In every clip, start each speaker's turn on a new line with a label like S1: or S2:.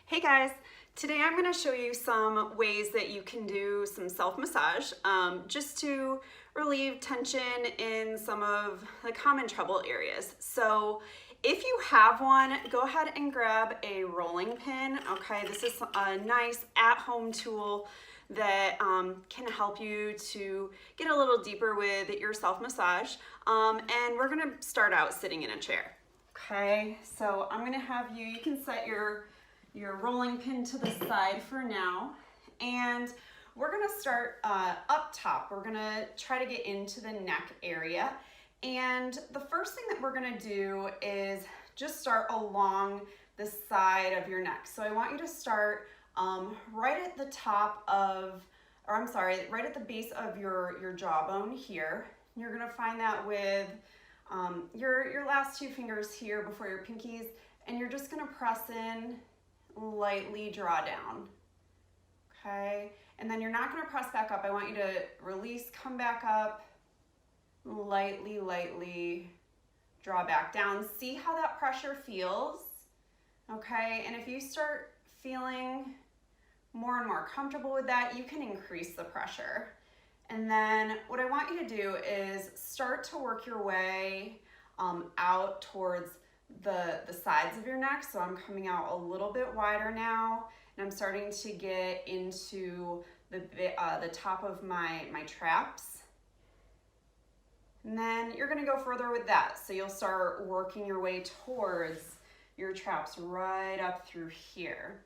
S1: Hey guys, today I'm going to show you some ways that you can do some self-massage just to relieve tension in some of the common trouble areas. So if you have one, go ahead and grab a rolling pin. Okay, this is a nice at-home tool that can help you to get a little deeper with your self-massage. And we're going to start out sitting in a chair. Okay, so I'm going to have you can set your rolling pin to the side for now, and we're going to start up top. We're going to try to get into the neck area, and the first thing that we're going to do is just start along the side of your neck. So I want you to start right at the top of, or I'm sorry, right at the base of your jawbone here. You're going to find that with your last two fingers here before your pinkies, and you're just going to press in, lightly draw down. Okay, and then you're not going to press back up. I want you to release, come back up, lightly draw back down. See how that pressure feels. Okay, and if you start feeling more and more comfortable with that, you can increase the pressure. And then what I want you to do is start to work your way out towards the sides of your neck. So I'm coming out a little bit wider now, and I'm starting to get into the top of my traps. And then you're going to go further with that. So you'll start working your way towards your traps right up through here.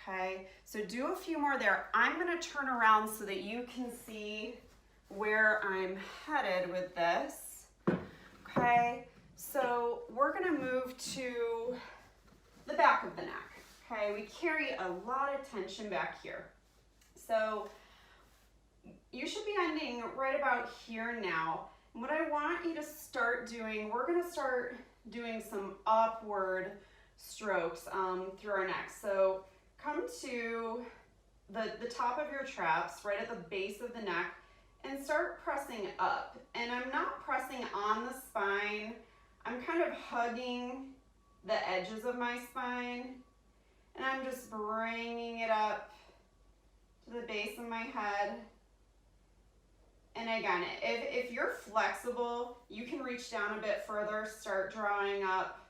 S1: Okay, so do a few more there. I'm going to turn around so that you can see where I'm headed with this. Okay, so we're going to move to the back of the neck. Okay, we carry a lot of tension back here. So you should be ending right about here now. And what I want you to start doing, we're going to start doing some upward strokes through our neck. So come to the top of your traps, right at the base of the neck, and start pressing up. And I'm not pressing on the spine. I'm kind of hugging the edges of my spine, and I'm just bringing it up to the base of my head. And again, if you're flexible, you can reach down a bit further, start drawing up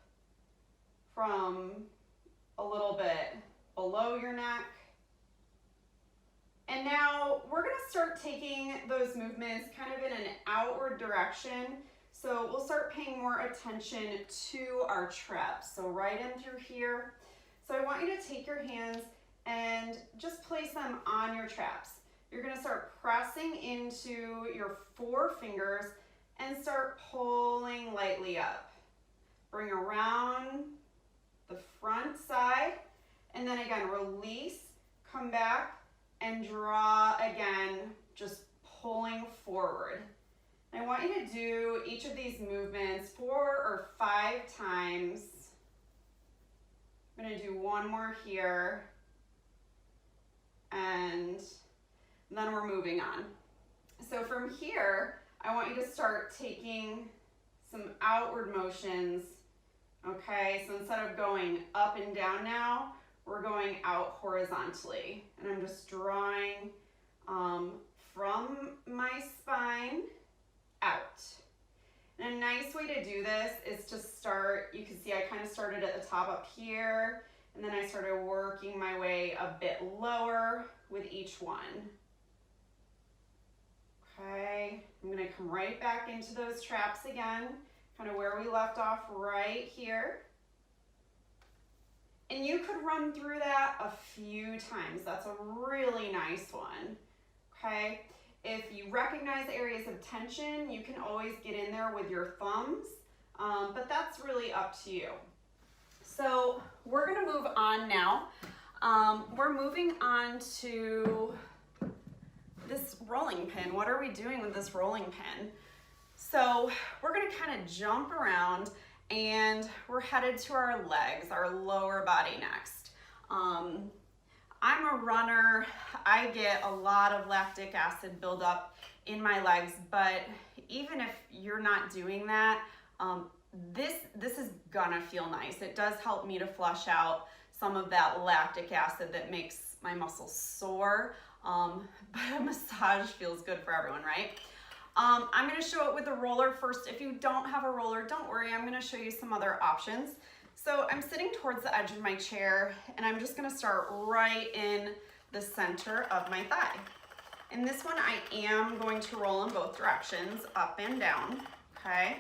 S1: from a little bit below your neck. And now we're going to start taking those movements kind of in an outward direction. So we'll start paying more attention to our traps. So right in through here. So I want you to take your hands and just place them on your traps. You're going to start pressing into your four fingers and start pulling lightly up. Bring around the front side, and then again, release, come back, and draw again, just pulling forward. I want you to do each of these movements 4 or 5 times. I'm going to do one more here, and then we're moving on. So from here, I want you to start taking some outward motions. Okay, so instead of going up and down now, we're going out horizontally, and I'm just drawing from my spine out. And a nice way to do this is to start, you can see I kind of started at the top up here, and then I started working my way a bit lower with each one. Okay, I'm going to come right back into those traps again, kind of where we left off right here. And you could run through that a few times. That's a really nice one, okay? If you recognize areas of tension, you can always get in there with your thumbs, but that's really up to you. So we're gonna move on now. We're moving on to this rolling pin. What are we doing with this rolling pin? So we're gonna kind of jump around, and we're headed to our legs, our lower body next. I'm a runner. I get a lot of lactic acid buildup in my legs, but even if you're not doing that, this is gonna feel nice. It does help me to flush out some of that lactic acid that makes my muscles sore. But a massage feels good for everyone, right? I'm gonna show it with a roller first. If you don't have a roller, don't worry, I'm gonna show you some other options. So I'm sitting towards the edge of my chair, and I'm just gonna start right in the center of my thigh. In this one, I am going to roll in both directions, up and down, okay?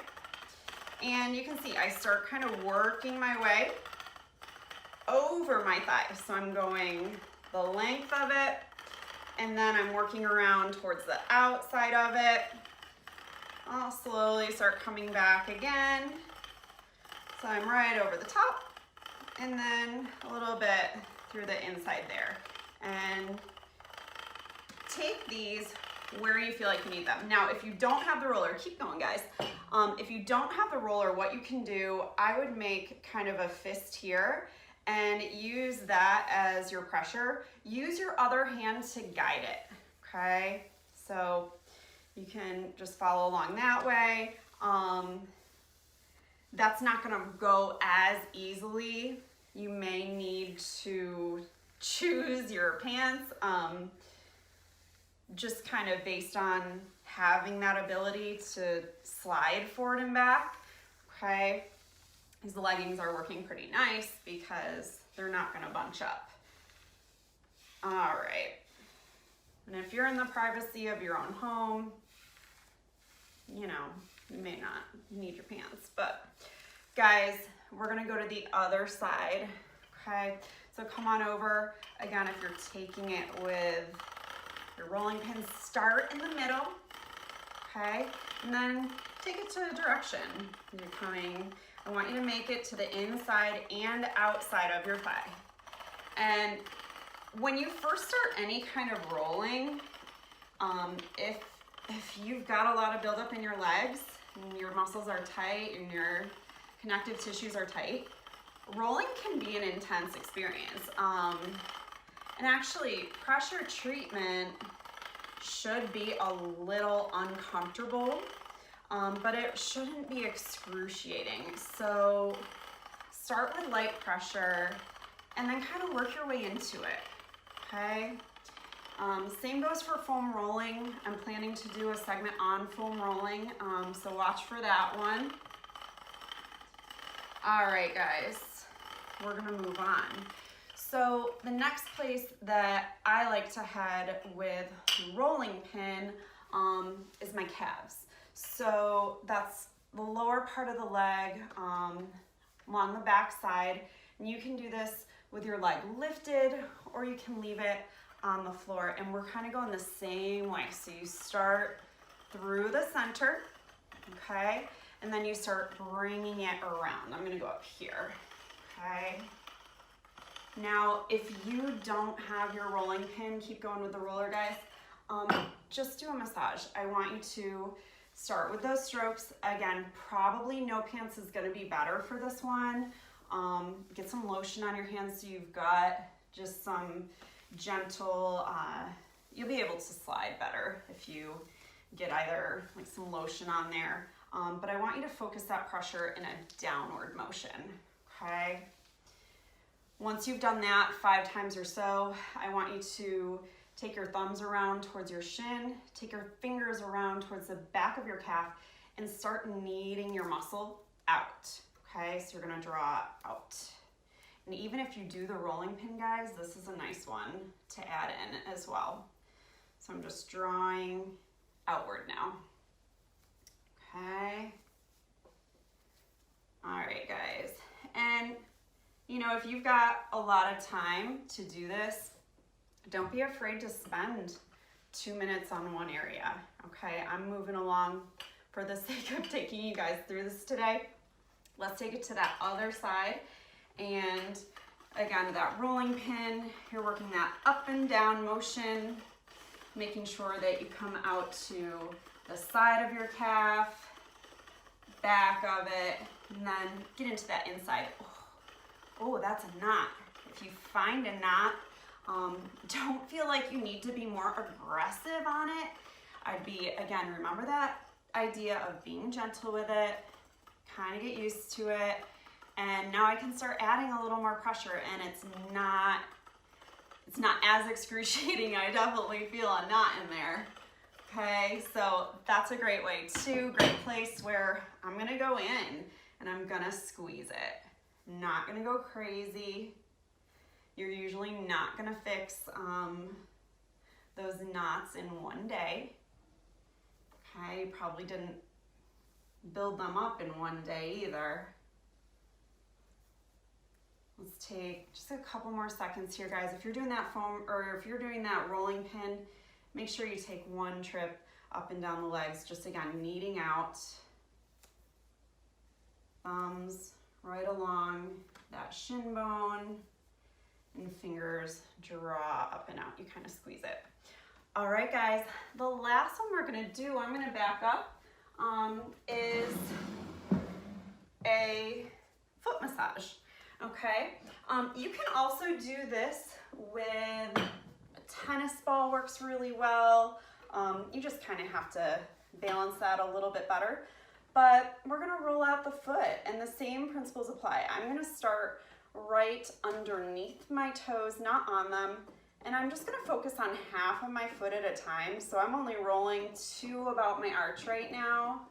S1: And you can see I start kind of working my way over my thigh. So I'm going the length of it, and then I'm working around towards the outside of it. I'll slowly start coming back again. So I'm right over the top, and then a little bit through the inside there. And take these where you feel like you need them. Now, if you don't have the roller, keep going, guys. If you don't have the roller, what you can do, I would make kind of a fist here and use that as your pressure. Use your other hand to guide it, okay? So you can just follow along that way. That's not gonna go as easily. You may need to choose your pants, just kind of based on having that ability to slide forward and back, okay? These leggings are working pretty nice because they're not gonna bunch up. All right, and if you're in the privacy of your own home, you know, you may not need your pants, but guys, we're gonna go to the other side, okay? So come on over. Again, if you're taking it with your rolling pin, start in the middle, okay? And then take it to a direction. You're coming, I want you to make it to the inside and outside of your thigh. And when you first start any kind of rolling, if you've got a lot of buildup in your legs and your muscles are tight and your connective tissues are tight, rolling can be an intense experience. And actually, pressure treatment should be a little uncomfortable, but it shouldn't be excruciating. So start with light pressure and then kind of work your way into it, okay? Same goes for foam rolling. I'm planning to do a segment on foam rolling, so watch for that one. All right, guys, we're gonna move on. So the next place that I like to head with rolling pin is my calves. So that's the lower part of the leg along the back side. And you can do this with your leg lifted, or you can leave it on the floor. And we're kind of going the same way. So you start through the center, okay? And then you start bringing it around. I'm gonna go up here, okay? Now, if you don't have your rolling pin, keep going with the roller, guys. Just do a massage. I want you to start with those strokes. Again, probably no pants is gonna be better for this one. Get some lotion on your hands so you've got just some gentle, you'll be able to slide better if you get either like some lotion on there. But I want you to focus that pressure in a downward motion, okay? Once you've done that 5 times or so, I want you to take your thumbs around towards your shin, take your fingers around towards the back of your calf, and start kneading your muscle out, okay? So you're gonna draw out. And even if you do the rolling pin, guys, this is a nice one to add in as well. So I'm just drawing outward now. Okay. All right, guys. And you know, if you've got a lot of time to do this, don't be afraid to spend 2 minutes on one area, okay? I'm moving along for the sake of taking you guys through this today. Let's take it to that other side. And again, that rolling pin, you're working that up and down motion, making sure that you come out to the side of your calf, back of it, and then get into that inside. Oh, that's a knot. If you find a knot, don't feel like you need to be more aggressive on it. I'd be, again, remember that idea of being gentle with it, kind of get used to it, And now I can start adding a little more pressure, and it's not as excruciating. I definitely feel a knot in there. Okay, so that's a great way too. Great place where I'm gonna go in and I'm gonna squeeze it. Not gonna go crazy. You're usually not gonna fix those knots in one day. Okay, you probably didn't build them up in one day either. Let's take just a couple more seconds here, guys. If you're doing that foam, or if you're doing that rolling pin, make sure you take one trip up and down the legs, just again, kneading out. Thumbs right along that shin bone, and fingers draw up and out. You kind of squeeze it. All right, guys, the last one we're gonna do, I'm gonna back up, is a foot massage. Okay, you can also do this with a tennis ball, works really well. You just kind of have to balance that a little bit better. But we're gonna roll out the foot and the same principles apply. I'm gonna start right underneath my toes, not on them. And I'm just gonna focus on half of my foot at a time. So I'm only rolling to about my arch right now.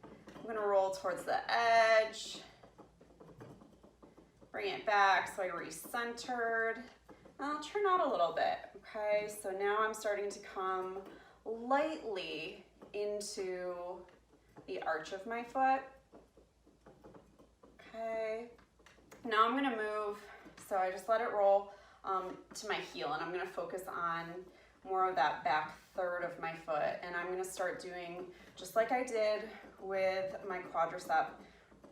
S1: I'm gonna roll towards the edge. Bring it back so I recentered. I'll turn out a little bit, okay? So now I'm starting to come lightly into the arch of my foot. Okay. Now I'm gonna move, so I just let it roll to my heel, and I'm gonna focus on more of that back third of my foot. And I'm gonna start doing just like I did with my quadricep,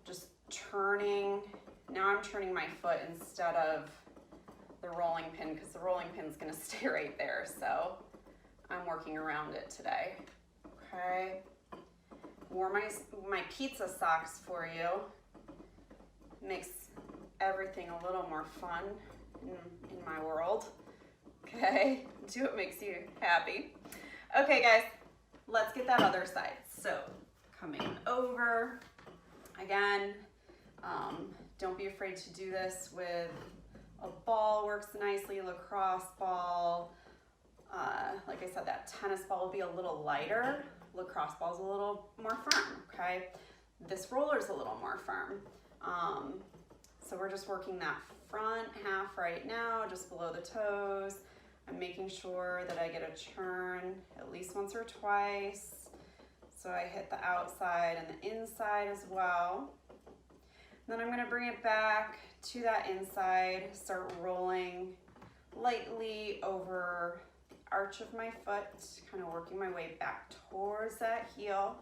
S1: just turning. Now I'm turning my foot instead of the rolling pin, because the rolling pin's gonna stay right there. So I'm working around it today. Okay. Wore my pizza socks for you. Makes everything a little more fun in my world. Okay, do what makes you happy. Okay, guys, let's get that other side. So coming over again. Don't be afraid to do this with a ball, works nicely, lacrosse ball. Like I said, that tennis ball will be a little lighter. Lacrosse ball is a little more firm, okay? This roller is a little more firm. So we're just working that front half right now, just below the toes. I'm making sure that I get a turn at least once or twice. So I hit the outside and the inside as well. Then I'm gonna bring it back to that inside, start rolling lightly over the arch of my foot, kind of working my way back towards that heel.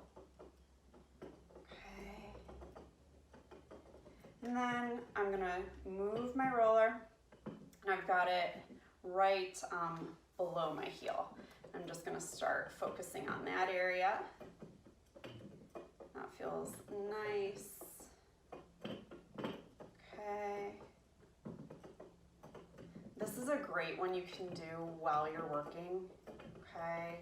S1: Okay. And then I'm gonna move my roller, and I've got it right below my heel. I'm just gonna start focusing on that area. That feels nice. Okay. This is a great one you can do while you're working, okay?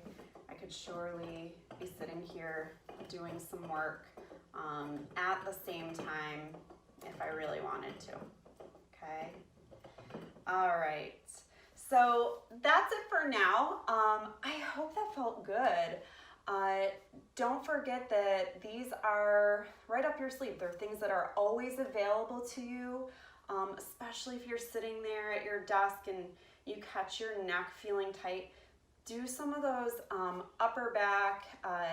S1: I could surely be sitting here doing some work at the same time if I really wanted to, okay? All right, so that's it for now. I hope that felt good. Don't forget that these are right up your sleeve. They're things that are always available to you, especially if you're sitting there at your desk and you catch your neck feeling tight. Do some of those upper back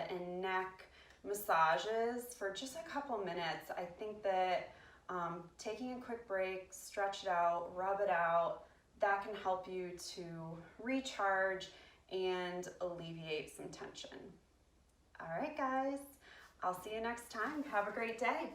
S1: and neck massages for just a couple minutes. I think that taking a quick break, stretch it out, rub it out, that can help you to recharge and alleviate some tension. All right, guys, I'll see you next time. Have a great day.